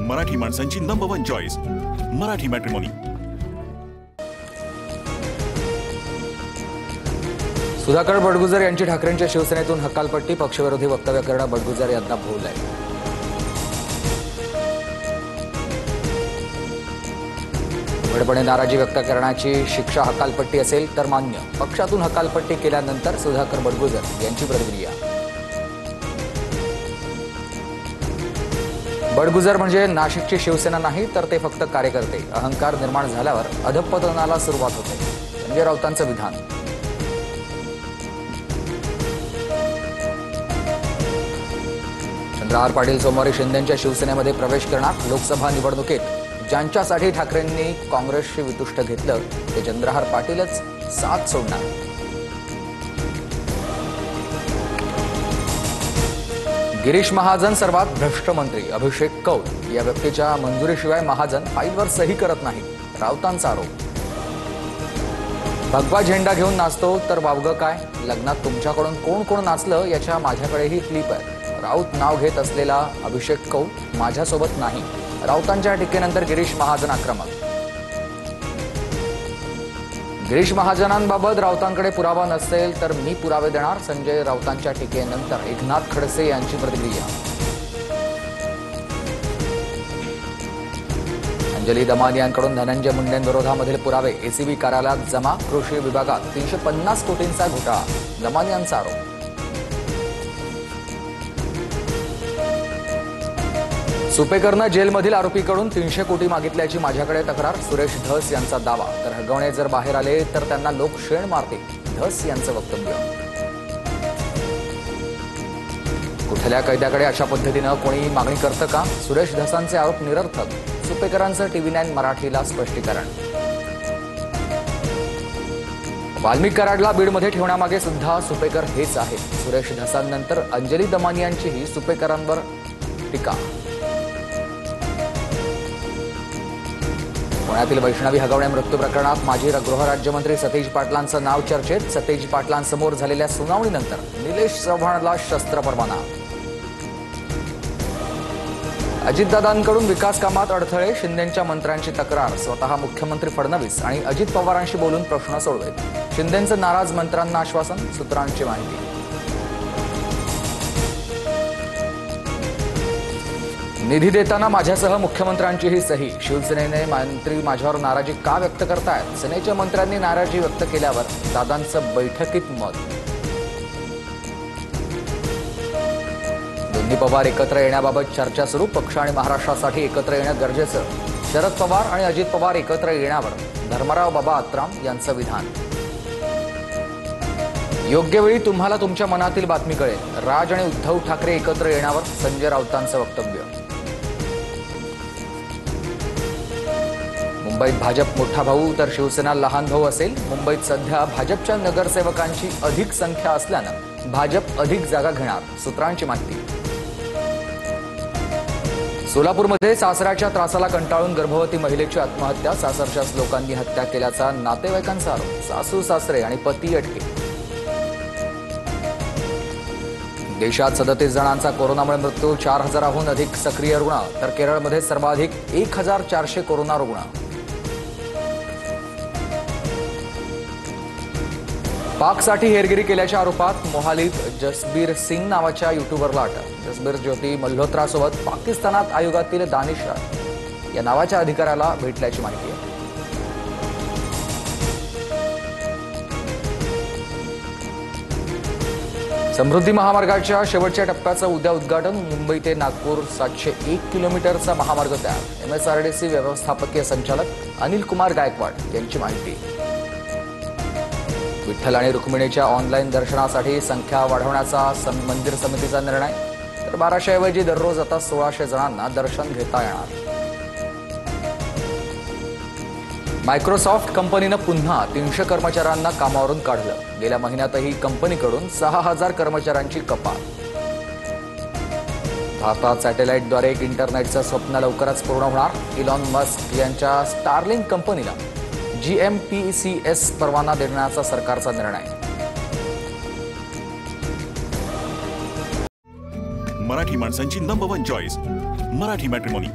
मराठी माणसांची number 1 choice Marathi matrimony. Sudhakar Badgujar यांची ठाकरेंच्या शिवसेनेतून हकालपट्टी, पक्षविरोधी वक्तव्य करणं बडगुजर यांना भूल आहे। उघडपणे नाराजी व्यक्त करण्याची शिक्षा हकालपट्टी असेल तर मान्य, पक्षातून हकालपट्टी केल्यानंतर सुधाकर बडगुजर यांची प्रतिक्रिया। बडगुजर म्हणजे नाशिकची शिवसेना नाही तर ते फक्त कार्यकर्ते। अहंकार निर्माण झाल्यावर अधपतनाला सुरुवात होते, संजय राऊतांचं विधान। चंद्रहार पाटील सोमवारी शिंदेंच्या शिवसेनेमध्ये प्रवेश करणार। लोकसभा निवडणुकीत ज्यांच्यासाठी ठाकरेंनी काँग्रेसशी वितुष्ट घेतलं ते चंद्रहार पाटीलच साथ सोडणार। गिरीश महाजन सर्वात भ्रष्ट मंत्री, अभिषेक कौल या व्यक्तीच्या मंजुरीशिवाय महाजन फाईलवर सही करत नाही, राऊतांचा आरोप। भगवा झेंडा घेऊन नाचतो तर वावगं काय, लग्नात तुमच्याकडून कोण कोण नाचलं याच्या माझ्याकडेही क्लिप आहे। राऊत नाव घेत असलेला अभिषेक कौल माझ्यासोबत नाही, राऊतांच्या टीकेनंतर गिरीश महाजन आक्रमक। गिरीश महाजनांबाबत राऊतांकडे पुरावा नसेल तर मी पुरावे देणार, संजय राऊतांच्या टीकेनंतर एकनाथ खडसे यांची प्रतिक्रिया। अंजली दमानी यांकडून धनंजय मुंडेंविरोधामधील पुरावे एसीबी कार्यालयात जमा। कृषी विभागात 350 कोटींचा घोटाळा, दमानी यांचा आरोप। सुपेकरनं जेलमधील आरोपीकडून 300 कोटी मागितल्याची माझ्याकडे तक्रार, सुरेश धस यांचा दावा। तर हगवणे जर बाहेर आले तर त्यांना लोक शेण मारतील, धस यांचं वक्तव्य। कुठल्या कैद्याकडे अशा पद्धतीनं कोणी मागणी करतं का, सुरेश धसांचे आरोप निरर्थक, सुपेकरांचं TV9 मराठीला स्पष्टीकरण। वाल्मिक कराडला बीडमध्ये ठेवण्यामागे सुद्धा सुपेकर हेच आहे, सुरेश धसांनंतर अंजली दमानी यांचीही सुपेकरांवर टीका। पुण्यातील वैष्णवी हगवणे मृत्यू प्रकरणात माजी गृहराज्यमंत्री सतेज पाटलांचं नाव चर्चेत। सतेज पाटलांसमोर झालेल्या सुनावणीनंतर निलेश चव्हाणला शस्त्र परवाना। अजितदादांकडून विकास कामात अडथळे, शिंदेंच्या मंत्र्यांची तक्रार। स्वतः मुख्यमंत्री फडणवीस आणि अजित पवारांशी बोलून प्रश्न सोडवेत, शिंदेंचं नाराज मंत्र्यांना आश्वासन, सूत्रांची माहिती। निधी देताना माझ्यासह मुख्यमंत्र्यांचीही सही, शिवसेनेने मंत्री माझ्यावर नाराजी का व्यक्त करतायत, सेनेच्या मंत्र्यांनी नाराजी व्यक्त केल्यावर दादांचं बैठकीत मत। दोन्ही पवार एकत्र येण्याबाबत चर्चा सुरू, पक्ष आणि महाराष्ट्रासाठी एकत्र येणं गरजेचं, शरद पवार आणि अजित पवार एकत्र येण्यावर धर्मराव बाबा आत्राम यांचं विधान। योग्य वेळी तुम्हाला तुमच्या मनातील बातमी कळेल, राज आणि उद्धव ठाकरे एकत्र येण्यावर संजय राऊतांचं वक्तव्य। मुंबईत भाजप मोठा भाऊ तर शिवसेना लहान भाऊ असेल, मुंबईत सध्या भाजपच्या नगरसेवकांची अधिक संख्या असल्यानं भाजप अधिक जागा घेणार, सूत्रांची माहिती। सोलापूरमध्ये सासऱ्याच्या त्रासाला कंटाळून गर्भवती महिलेची आत्महत्या, सासरच्याच लोकांनी हत्या केल्याचा नातेवाईकांचा आरोप, सासू सासरे आणि पती अटकेत। देशात 37 जणांचा कोरोनामुळे मृत्यू, 4000हून अधिक सक्रिय रुग्ण, तर केरळमध्ये सर्वाधिक 1400 कोरोना रुग्ण। पाकसाठी हेरगिरी केल्याच्या आरोपात मोहालीत जसबीर सिंग नावाच्या युट्यूबरला अटक। जसबीर ज्योती मल्होत्रासोबत पाकिस्तानात आयोगातील दानिश या नावाच्या अधिकाऱ्याला भेटल्याची माहिती आहे। समृद्धी महामार्गाच्या शेवटच्या टप्प्याचं उद्या उद्घाटन, मुंबई ते नागपूर 701 किलोमीटरचा महामार्ग तयार, MSRDC व्यवस्थापकीय संचालक अनिल कुमार गायकवाड यांची माहिती। विठ्ठल आणि रुक्मिणीच्या ऑनलाईन दर्शनासाठी संख्या वाढवण्याचा मंदिर समितीचा निर्णय, तर 1200 ऐवजी दररोज आता 1600 जणांना दर्शन घेता येणार। मायक्रोसॉफ्ट कंपनीनं पुन्हा 300 कर्मचाऱ्यांना कामावरून काढलं, गेल्या महिन्यातही कंपनीकडून 6000 कर्मचाऱ्यांची कपात। भारतात सॅटेलाइटद्वारे एक इंटरनेटचं स्वप्न लवकरच पूर्ण होणार, इलॉन मस्क यांच्या स्टारलिंक कंपनीला GMPCS परवाना देण्याचा सरकारचा निर्णय। मराठी माणसांची नंबर 1 चॉईस मराठी मॅट्रिमोनी।